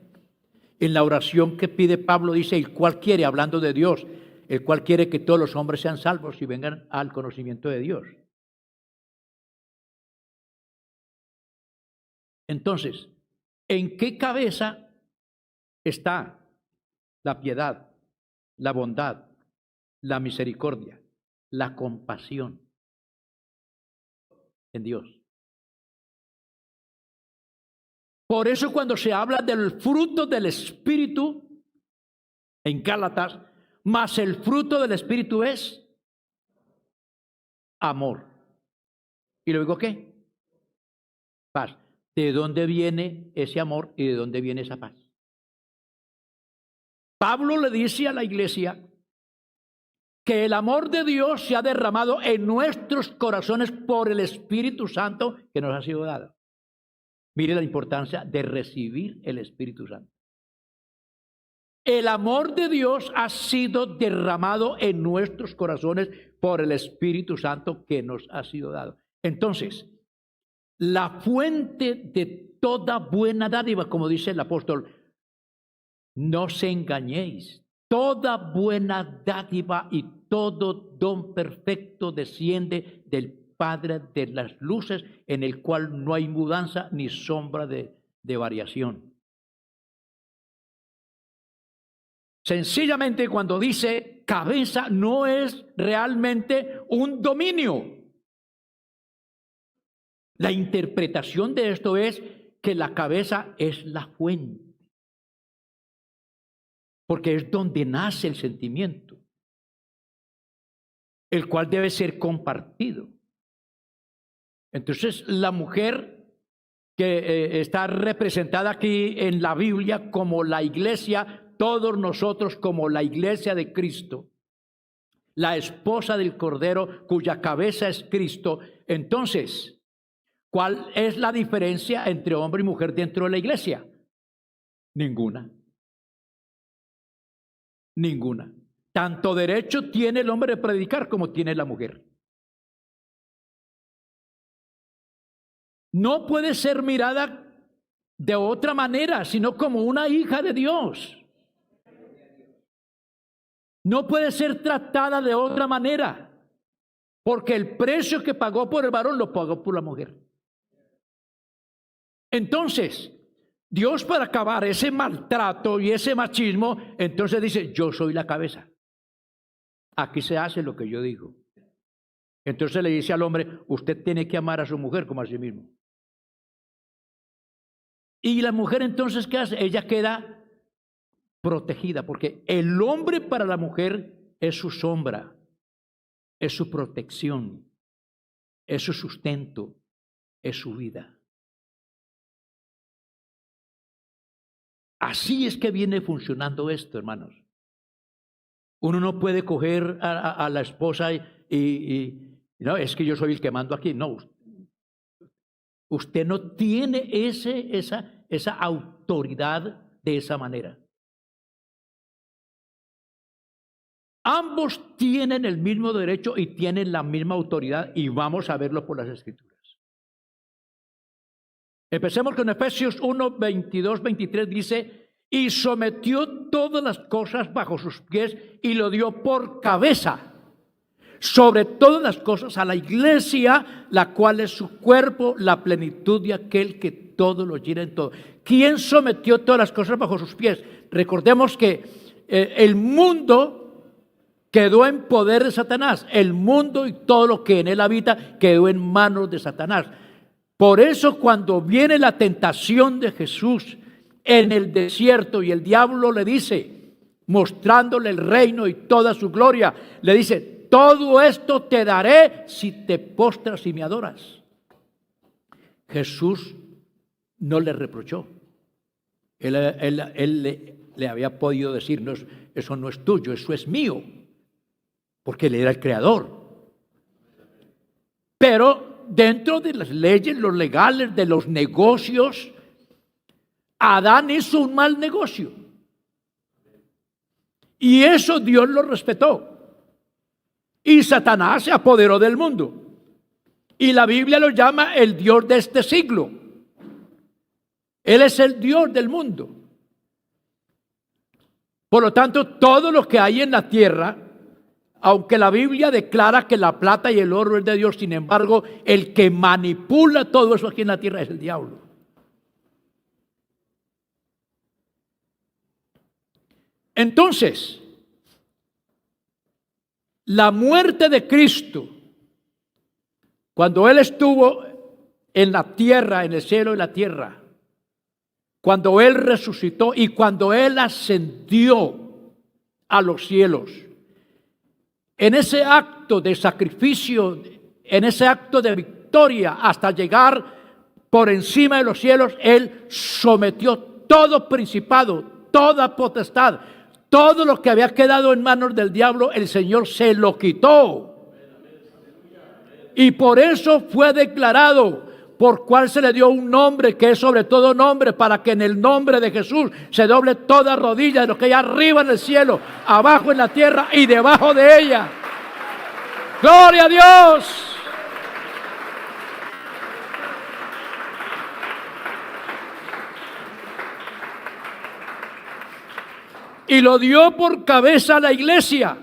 En la oración que pide Pablo dice, el cual quiere, hablando de Dios, el cual quiere que todos los hombres sean salvos y vengan al conocimiento de Dios. Entonces, ¿en qué cabeza está la piedad, la bondad, la misericordia, la compasión? En Dios. Por eso cuando se habla del fruto del Espíritu en Gálatas, más el fruto del Espíritu es amor. ¿Y luego qué? Paz. ¿De dónde viene ese amor y de dónde viene esa paz? Pablo le dice a la iglesia que el amor de Dios se ha derramado en nuestros corazones por el Espíritu Santo que nos ha sido dado. Mire la importancia de recibir el Espíritu Santo. El amor de Dios ha sido derramado en nuestros corazones por el Espíritu Santo que nos ha sido dado. Entonces, la fuente de toda buena dádiva, como dice el apóstol, no os engañéis, toda buena dádiva y todo don perfecto desciende del Padre de las luces, en el cual no hay mudanza ni sombra de variación. Sencillamente cuando dice cabeza no es realmente un dominio. La interpretación de esto es que la cabeza es la fuente, porque es donde nace el sentimiento, el cual debe ser compartido. Entonces, la mujer que está representada aquí en la Biblia como la iglesia, todos nosotros como la iglesia de Cristo, la esposa del Cordero cuya cabeza es Cristo. Entonces, ¿cuál es la diferencia entre hombre y mujer dentro de la iglesia? Ninguna. Ninguna. Tanto derecho tiene el hombre de predicar como tiene la mujer. No puede ser mirada de otra manera, sino como una hija de Dios. No puede ser tratada de otra manera, porque el precio que pagó por el varón lo pagó por la mujer. Entonces, Dios, para acabar ese maltrato y ese machismo, entonces dice, yo soy la cabeza. Aquí se hace lo que yo digo. Entonces le dice al hombre, usted tiene que amar a su mujer como a sí mismo. Y la mujer entonces, ¿qué hace? Ella queda protegida, porque el hombre para la mujer es su sombra, es su protección, es su sustento, es su vida. Así es que viene funcionando esto, hermanos. Uno no puede coger a la esposa y no, es que yo soy el que mando aquí. No, usted no tiene esa autoridad de esa manera. Ambos tienen el mismo derecho y tienen la misma autoridad, y vamos a verlo por las Escrituras. Empecemos con Efesios 1, 22, 23, dice, y sometió todas las cosas bajo sus pies y lo dio por cabeza sobre todas las cosas a la iglesia, la cual es su cuerpo, la plenitud de aquel que todo lo llena en todo. ¿Quién sometió todas las cosas bajo sus pies? Recordemos que el mundo quedó en poder de Satanás. El mundo y todo lo que en él habita quedó en manos de Satanás. Por eso cuando viene la tentación de Jesús en el desierto y el diablo le dice, mostrándole el reino y toda su gloria, le dice, todo esto te daré si te postras y me adoras. Jesús no le reprochó. Él le había podido decir, no, eso no es tuyo, eso es mío, porque él era el creador. Pero dentro de las leyes, los legales, de los negocios, Adán hizo un mal negocio. Y eso Dios lo respetó. Y Satanás se apoderó del mundo. Y la Biblia lo llama el Dios de este siglo. Él es el Dios del mundo. Por lo tanto, todo lo que hay en la tierra, aunque la Biblia declara que la plata y el oro es de Dios, sin embargo, el que manipula todo eso aquí en la tierra es el diablo. Entonces, la muerte de Cristo, cuando Él estuvo en la tierra, en el cielo y la tierra, cuando Él resucitó y cuando Él ascendió a los cielos, en ese acto de sacrificio, en ese acto de victoria, hasta llegar por encima de los cielos, Él sometió todo principado, toda potestad, todo lo que había quedado en manos del diablo, el Señor se lo quitó. Y por eso fue declarado, por cual se le dio un nombre que es sobre todo nombre, para que en el nombre de Jesús se doble toda rodilla de lo que hay arriba en el cielo, abajo en la tierra y debajo de ella. ¡Gloria a Dios! Y lo dio por cabeza a la iglesia.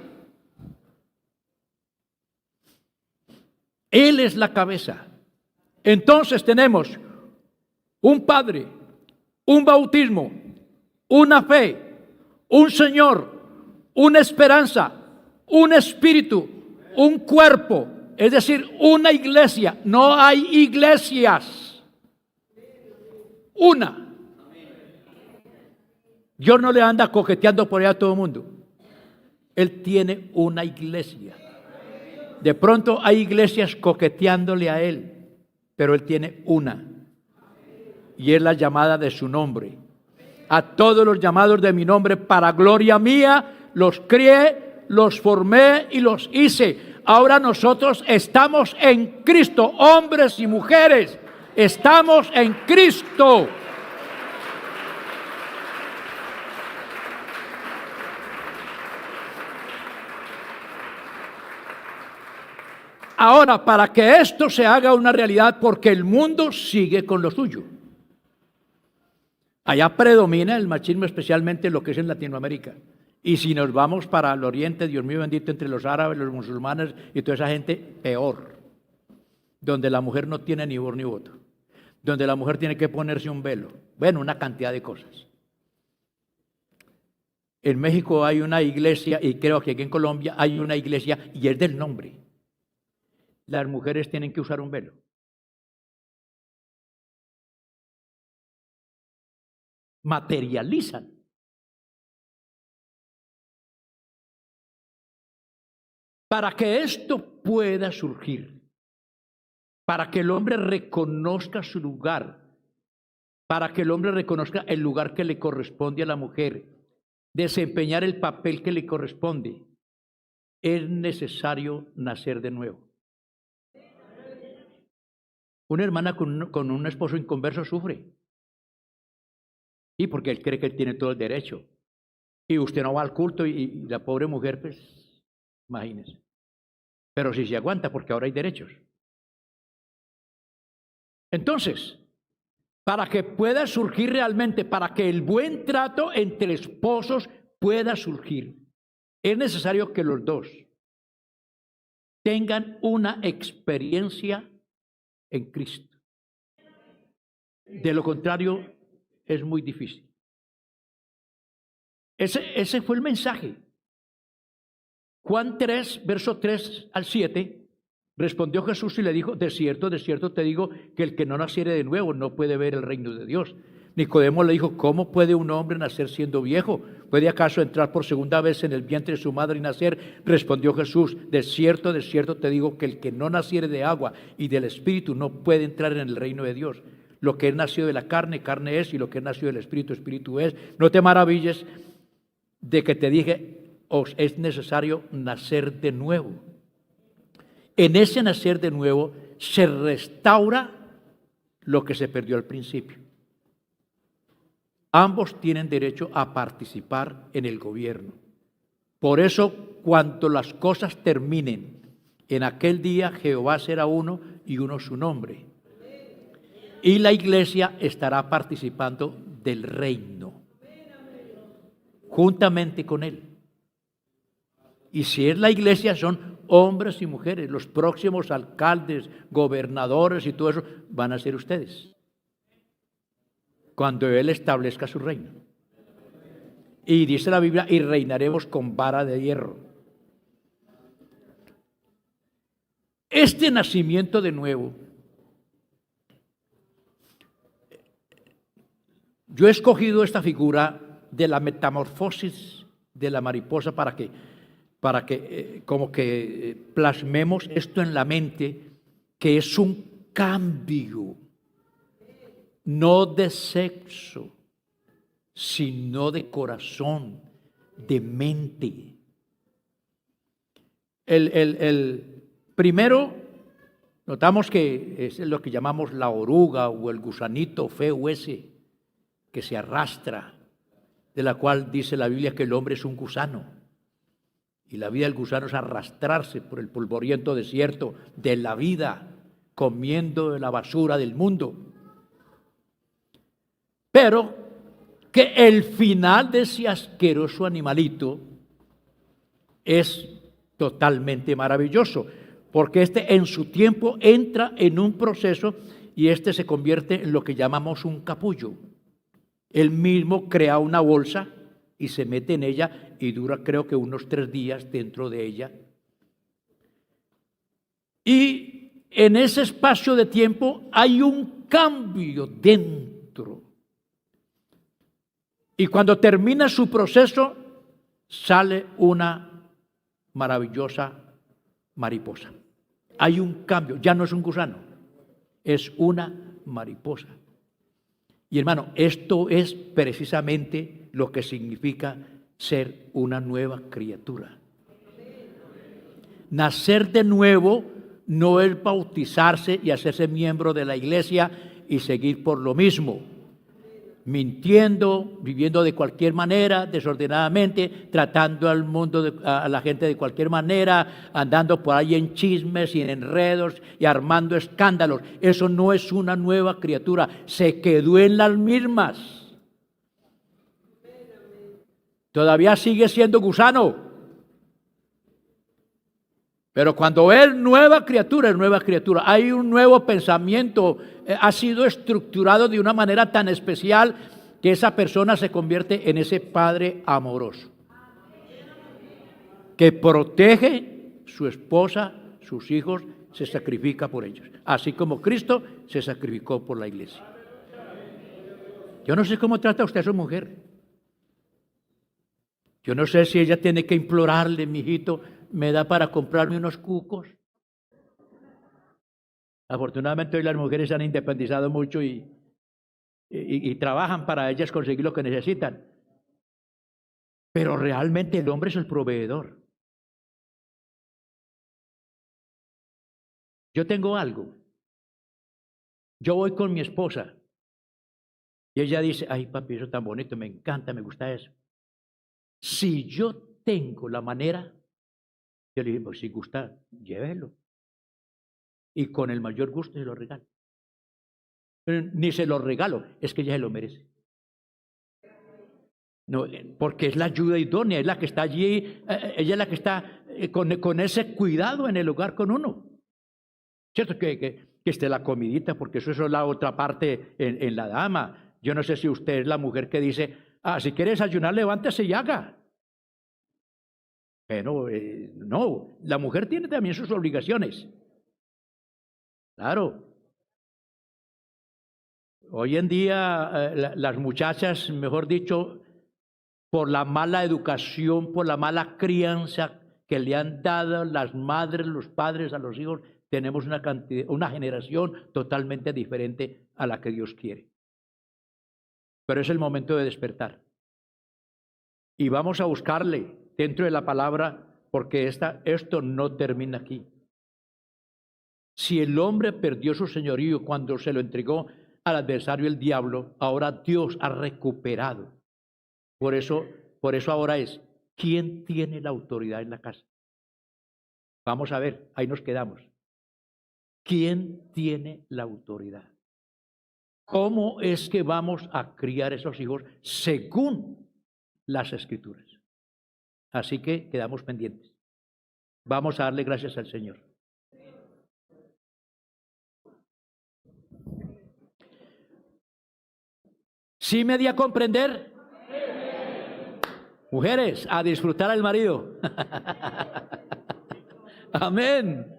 Él es la cabeza. Entonces tenemos un Padre, un bautismo, una fe, un Señor, una esperanza, un espíritu, un cuerpo, es decir, una iglesia. No hay iglesias. Una. Dios no le anda coqueteando por allá a todo el mundo. Él tiene una iglesia. De pronto hay iglesias coqueteándole a Él, pero Él tiene una. Y es la llamada de su nombre. A todos los llamados de mi nombre para gloria mía, los crié, los formé y los hice. Ahora nosotros estamos en Cristo, hombres y mujeres. Estamos en Cristo. Ahora, para que esto se haga una realidad, porque el mundo sigue con lo suyo. Allá predomina el machismo, especialmente lo que es en Latinoamérica. Y si nos vamos para el oriente, Dios mío bendito, entre los árabes, los musulmanes y toda esa gente, peor. Donde la mujer no tiene ni voz ni voto. Donde la mujer tiene que ponerse un velo. Bueno, una cantidad de cosas. En México hay una iglesia, y creo que aquí en Colombia hay una iglesia, y es del nombre. Las mujeres tienen que usar un velo. Materializan. Para que esto pueda surgir, para que el hombre reconozca su lugar, para que el hombre reconozca el lugar que le corresponde a la mujer, desempeñar el papel que le corresponde, es necesario nacer de nuevo. Una hermana con un esposo inconverso sufre. Y porque él cree que él tiene todo el derecho. Y usted no va al culto y la pobre mujer, pues, imagínese. Pero sí se aguanta porque ahora hay derechos. Entonces, para que pueda surgir realmente, para que el buen trato entre esposos pueda surgir, es necesario que los dos tengan una experiencia en Cristo. De lo contrario, es muy difícil. Ese fue el mensaje. Juan 3, verso 3 al 7, respondió Jesús y le dijo: de cierto te digo que el que no naciere de nuevo no puede ver el reino de Dios. Nicodemo le dijo, ¿cómo puede un hombre nacer siendo viejo? ¿Puede acaso entrar por segunda vez en el vientre de su madre y nacer? Respondió Jesús, de cierto te digo que el que no naciere de agua y del Espíritu no puede entrar en el reino de Dios. Lo que es nacido de la carne, carne es, y lo que es nacido del Espíritu, Espíritu es. No te maravilles de que te dije, os es necesario nacer de nuevo. En ese nacer de nuevo se restaura lo que se perdió al principio. Ambos tienen derecho a participar en el gobierno. Por eso, cuando las cosas terminen, en aquel día Jehová será uno y uno su nombre. Y la iglesia estará participando del reino, juntamente con él. Y si es la iglesia, son hombres y mujeres. Los próximos alcaldes, gobernadores y todo eso van a ser ustedes, cuando Él establezca su reino. Y dice la Biblia, y reinaremos con vara de hierro. Este nacimiento de nuevo, yo he escogido esta figura de la metamorfosis de la mariposa para que plasmemos esto en la mente, que es un cambio, no de sexo, sino de corazón, de mente. El primero, notamos que es lo que llamamos la oruga o el gusanito feo ese que se arrastra, de la cual dice la Biblia que el hombre es un gusano. Y la vida del gusano es arrastrarse por el polvoriento desierto de la vida, comiendo de la basura del mundo. Pero que el final de ese asqueroso animalito es totalmente maravilloso, porque en su tiempo entra en un proceso y se convierte en lo que llamamos un capullo. Él mismo crea una bolsa y se mete en ella y dura, creo que unos 3 días dentro de ella. Y en ese espacio de tiempo hay un cambio dentro. Y cuando termina su proceso, sale una maravillosa mariposa. Hay un cambio, ya no es un gusano, es una mariposa. Y hermano, esto es precisamente lo que significa ser una nueva criatura. Nacer de nuevo no es bautizarse y hacerse miembro de la iglesia y seguir por lo mismo, mintiendo, viviendo de cualquier manera, desordenadamente, tratando al mundo, a la gente de cualquier manera, andando por ahí en chismes y en enredos y armando escándalos. Eso no es una nueva criatura, se quedó en las mismas. Todavía sigue siendo gusano. Pero cuando es nueva criatura, es nueva criatura. Hay un nuevo pensamiento, ha sido estructurado de una manera tan especial que esa persona se convierte en ese padre amoroso, que protege su esposa, sus hijos, se sacrifica por ellos, así como Cristo se sacrificó por la iglesia. Yo no sé cómo trata usted a su mujer. Yo no sé si ella tiene que implorarle, mijito, ¿me da para comprarme unos cucos? Afortunadamente hoy las mujeres se han independizado mucho y trabajan para ellas conseguir lo que necesitan. Pero realmente el hombre es el proveedor. Yo tengo algo. Yo voy con mi esposa y ella dice, ay papi, eso es tan bonito, me encanta, me gusta eso. Si yo tengo la manera, yo le digo, pues si gusta, llévelo. Y con el mayor gusto se lo regalo. Ni se lo regalo, es que ella se lo merece. No, porque es la ayuda idónea, es la que está allí, ella es la que está con ese cuidado en el hogar con uno. Cierto que esté la comidita, porque eso es la otra parte en la dama. Yo no sé si usted es la mujer que dice, si quiere desayunar, levántese y haga. Pero no, la mujer tiene también sus obligaciones. Claro. Hoy en día las muchachas, mejor dicho, por la mala educación, por la mala crianza que le han dado las madres, los padres a los hijos, tenemos una generación totalmente diferente a la que Dios quiere. Pero es el momento de despertar. Y vamos a buscarle dentro de la palabra, porque esto no termina aquí. Si el hombre perdió su señorío cuando se lo entregó al adversario, el diablo, ahora Dios ha recuperado. Por eso ahora es, ¿quién tiene la autoridad en la casa? Vamos a ver, ahí nos quedamos. ¿Quién tiene la autoridad? ¿Cómo es que vamos a criar esos hijos según las Escrituras? Así que quedamos pendientes. Vamos a darle gracias al Señor. ¿Sí me di a comprender? Mujeres, a disfrutar al marido. Amén.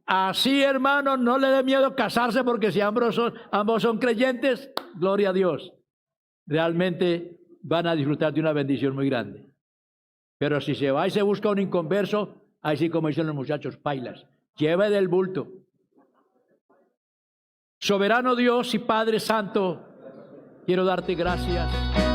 Así, hermanos, no le dé miedo casarse, porque si ambos son creyentes, gloria a Dios. Realmente van a disfrutar de una bendición muy grande. Pero si se va y se busca un inconverso, ahí sí, como dicen los muchachos, pailas. Lleve del bulto. Soberano Dios y Padre Santo, quiero darte gracias.